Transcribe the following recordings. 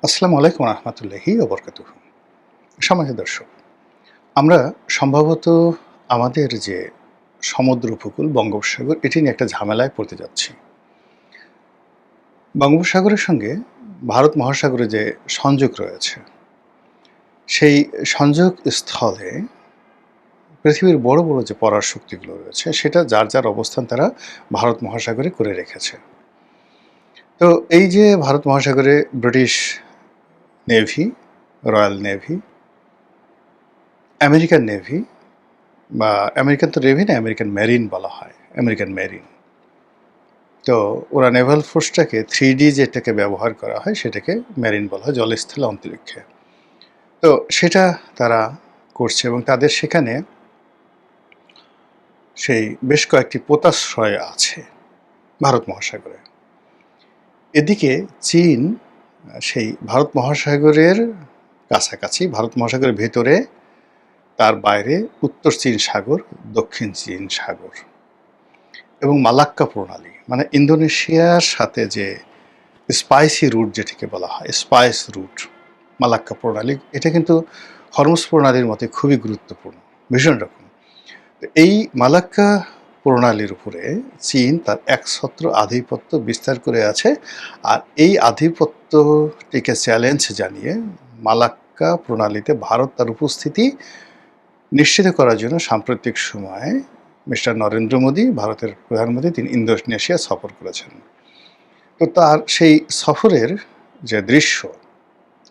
আসসালামু আলাইকুম রহমতুল্লাহি ওবরকাতুহ। সম্মানিত দর্শক, আমরা সম্ভবত আমাদের যে সমুদ্র উপকূল বঙ্গোপসাগর এটি নিয়ে একটা ঝামেলায় পড়তে যাচ্ছি। বঙ্গোপসাগরের সঙ্গে ভারত মহাসাগরে যে সংযোগ রয়েছে, সেই সংযোগ স্থলে পৃথিবীর বড় বড় যে পরাশক্তিগুলো রয়েছে সেটা যার যার অবস্থান তারা ভারত মহাসাগরে করে রেখেছে। তো এই যে ভারত মহাসাগরে British navy, royal navy, American navy বা আমেরিকান তো নেভি না, আমেরিকান মেরিন বলা হয়, আমেরিকান মেরিন। তো ওরা নেভাল ফোর্সটাকে 3D যেটাকে ব্যবহার করা হয় সেটাকে মেরিন বলা হয়, জলস্থল অন্তরিক্ষে। তো সেটা তারা করছে এবং তাদের সেখানে সেই বেশ কয়েকটি পোতাশ্রয় আছে ভারত মহাসাগরে। এদিকে চীন সেই ভারত মহাসাগরের কাছাকাছি, ভারত মহাসাগরের ভেতরে, তার বাইরে উত্তর চীন সাগর, দক্ষিণ চীন সাগর এবং মালাক্কা প্রণালী, মানে ইন্দোনেশিয়ার সাথে যে স্পাইসি রুট যেটিকে বলা হয়, স্পাইস রুট, মালাক্কা প্রণালী, এটা কিন্তু হরমুজ প্রণালীর মতে খুবই গুরুত্বপূর্ণ, ভীষণ রকম। এই মালাক্কা প্রণালীর উপরে চীন তার একছত্র আধিপত্য বিস্তার করে আছে। আর এই আধিপত্যটিকে চ্যালেঞ্জ জানিয়ে মালাক্কা প্রণালীতে ভারত তার উপস্থিতি নিশ্চিত করার জন্য সাম্প্রতিক সময়ে মিস্টার নরেন্দ্র মোদী, ভারতের প্রধানমন্ত্রী, তিনি ইন্দোনেশিয়া সফর করেছেন। তো তার সেই সফরের যে দৃশ্য,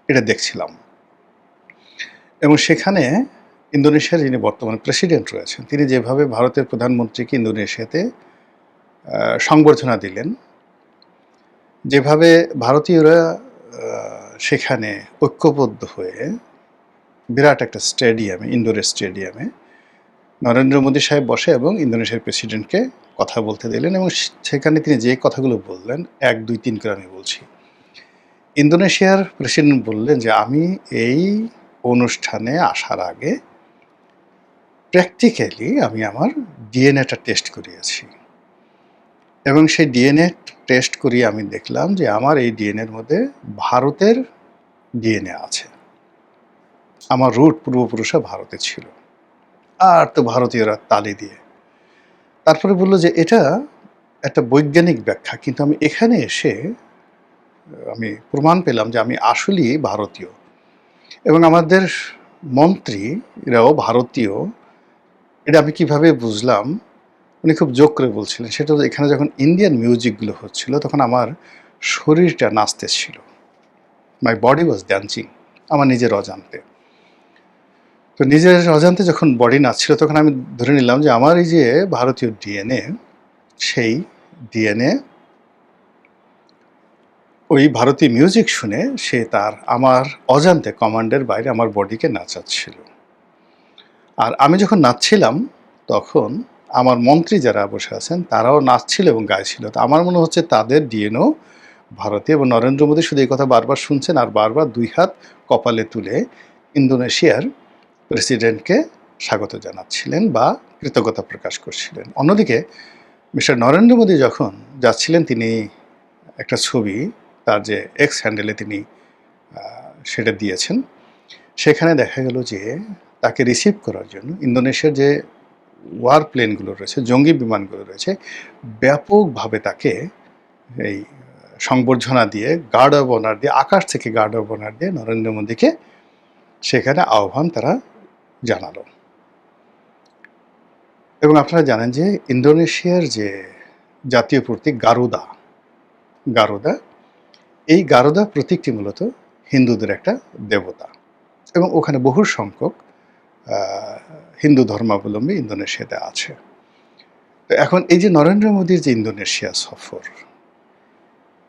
এটা দেখছিলাম এবং সেখানে ইন্দোনেশিয়ার যিনি বর্তমান প্রেসিডেন্ট রয়েছেন তিনি যেভাবে ভারতের প্রধানমন্ত্রীকে ইন্দোনেশিয়াতে সংবর্ধনা দিলেন, যেভাবে ভারতীয়রা সেখানে ঐক্যবদ্ধ হয়ে বিরাট একটা স্টেডিয়ামে, ইনডোর স্টেডিয়ামে নরেন্দ্র মোদী সাহেব বসে এবং ইন্দোনেশিয়ার প্রেসিডেন্টকে কথা বলতে দিলেন এবং সেখানে তিনি যে কথাগুলো বললেন 1, 2, 3 করে আমি বলছি। ইন্দোনেশিয়ার প্রেসিডেন্ট বললেন যে আমি এই অনুষ্ঠানে আসার আগে প্র্যাকটিক্যালি আমি আমার ডিএনএটা টেস্ট করিয়েছি এবং সেই ডিএনএ টেস্ট করিয়ে আমি দেখলাম যে আমার এই ডিএনএর মধ্যে ভারতের ডিএনএ আছে। আমার রুট পূর্বপুরুষরা ভারতে ছিল। আর তো ভারতীয়রা তালি দিয়ে তারপরে বলল যে এটা একটা বৈজ্ঞানিক ব্যাখ্যা, কিন্তু আমি এখানে এসে আমি প্রমাণ পেলাম যে আমি আসলেই ভারতীয় এবং আমাদের মন্ত্রীরাও ভারতীয়। এটা আমি কিভাবে বুঝলাম, উনি খুব জোক করে বলছিলেন, সেটা হচ্ছে এখানে যখন ইন্ডিয়ান মিউজিকগুলো হচ্ছিল তখন আমার শরীরটা নাচতেছিল, মাই বডি ওয়াজ ডান্সিং, আমার নিজের অজান্তে। তো নিজের অজান্তে যখন বডি নাচছিল তখন আমি ধরে নিলাম যে আমার এই যে ভারতীয় ডিএনএ, সেই ডিএনএ ওই ভারতীয় মিউজিক শুনে সে তার আমার অজান্তে কমান্ডের বাইরে আমার বডিকে নাচাচ্ছিল। আর আমি যখন নাচছিলাম তখন আমার মন্ত্রী যারা বসে আছেন তারাও নাচছিল এবং গাইছিল। তো আমার মনে হচ্ছে তাদের ডিএনও ভারতীয় এবং নরেন্দ্র মোদী শুধু এই কথা বারবার শুনছেন আর বারবার 2 হাত কপালে তুলে ইন্দোনেশিয়ার প্রেসিডেন্টকে স্বাগত জানাচ্ছিলেন বা কৃতজ্ঞতা প্রকাশ করছিলেন। অন্যদিকে মিস্টার নরেন্দ্র মোদী যখন যাচ্ছিলেন তিনি একটা ছবি তার যে এক্স হ্যান্ডেলে তিনি সেটা দিয়েছেন, সেখানে দেখা গেল যে তাকে রিসিভ করার জন্য ইন্দোনেশিয়ার যে ওয়ার প্লেনগুলো রয়েছে, জঙ্গি বিমানগুলো রয়েছে, ব্যাপকভাবে তাকে এই সংবর্ধনা দিয়ে, গার্ড অব অনার দিয়ে, আকাশ থেকে গার্ড অব অনার দিয়ে নরেন্দ্র মোদীকে সেখানে আহ্বান তারা জানালো। এবং আপনারা জানেন যে ইন্দোনেশিয়ার যে জাতীয় প্রতীক গারুদা, গারুদা, এই গারুদা প্রতীকটি মূলত হিন্দুদের একটা দেবতা এবং ওখানে বহু সংখ্যক হিন্দু ধর্মাবলম্বী ইন্দোনেশিয়াতে আছে। তো এখন এই যে নরেন্দ্র মোদীর যে ইন্দোনেশিয়া সফর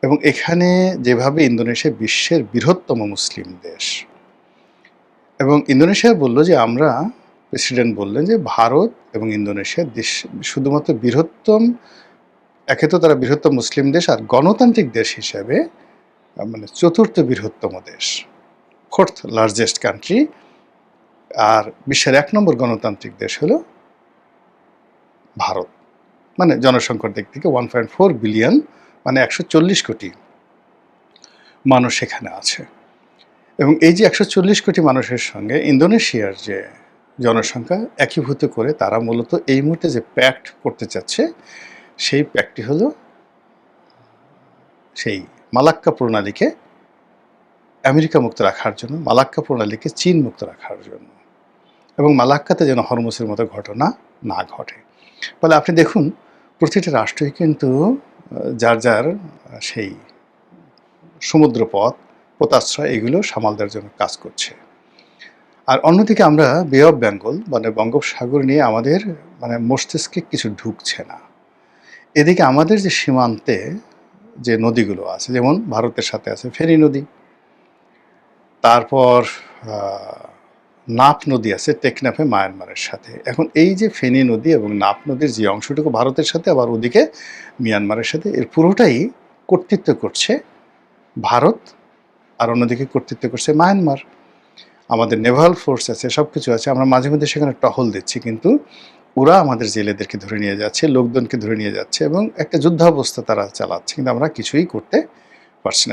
এবং এখানে যেভাবে ইন্দোনেশিয়া বিশ্বের বৃহত্তম মুসলিম দেশ এবং ইন্দোনেশিয়া বলল যে আমরা, প্রেসিডেন্ট বললেন যে ভারত এবং ইন্দোনেশিয়া দেশ শুধুমাত্র বৃহত্তম, একে তো তারা বৃহত্তম মুসলিম দেশ আর গণতান্ত্রিক দেশ হিসেবে মানে 4র্থ বৃহত্তম দেশ, 4th লার্জেস্ট কান্ট্রি, আর বিশ্বের 1 নম্বর গণতান্ত্রিক দেশ হলো ভারত। মানে জনসংখ্যার দিক থেকে 1.4 বিলিয়ন, মানে 140 কোটি মানুষ সেখানে আছে। এবং এই যে 140 কোটি মানুষের সঙ্গে ইন্দোনেশিয়ার যে জনসংখ্যা একীভূত করে তারা মূলত এই মুহূর্তে যে প্যাক্ট করতে চাচ্ছে, সেই প্যাক্টটি হলো সেই মালাক্কা প্রণালীকে আমেরিকা মুক্ত রাখার জন্য, মালাক্কা প্রণালীকে চীন মুক্ত রাখার জন্য, এবং মালাক্কাতে যেন হরমুজের মতো ঘটনা না ঘটে। ফলে আপনি দেখুন প্রতিটা রাষ্ট্রই কিন্তু যার যার সেই সমুদ্রপথ, পোতাশ্রয় এগুলো সামাল দেওয়ার জন্য কাজ করছে। আর অন্যদিকে আমরা বে অফ বেঙ্গল মানে বঙ্গোপসাগর নিয়ে আমাদের মস্তিষ্কে কিছু ঢুকছে না। এদিকে আমাদের যে সীমান্তে যে নদীগুলো আছে, যেমন ভারতের সাথে আছে ফেনী নদী, তারপর নাপ নদী আছে টেকনাফে মায়ানমারের সাথে। এখন এই যে ফেনী নদী এবং নাপ নদীর যে অংশটুকু ভারতের সাথে, আবার ওদিকে মিয়ানমারের সাথে, এর পুরোটাই কর্তৃত্ব করছে ভারত, আর অন্যদিকে কর্তৃত্ব করছে মায়ানমার। আমাদের নেভাল ফোর্স আছে, সব কিছু আছে, আমরা মাঝে মধ্যে সেখানে টহল দিচ্ছি, কিন্তু ওরা আমাদের জেলেদেরকে ধরে নিয়ে যাচ্ছে, লোকজনকে ধরে নিয়ে যাচ্ছে এবং একটা যুদ্ধাবস্থা তারা চালাচ্ছে, কিন্তু আমরা কিছুই করতে পারছি না।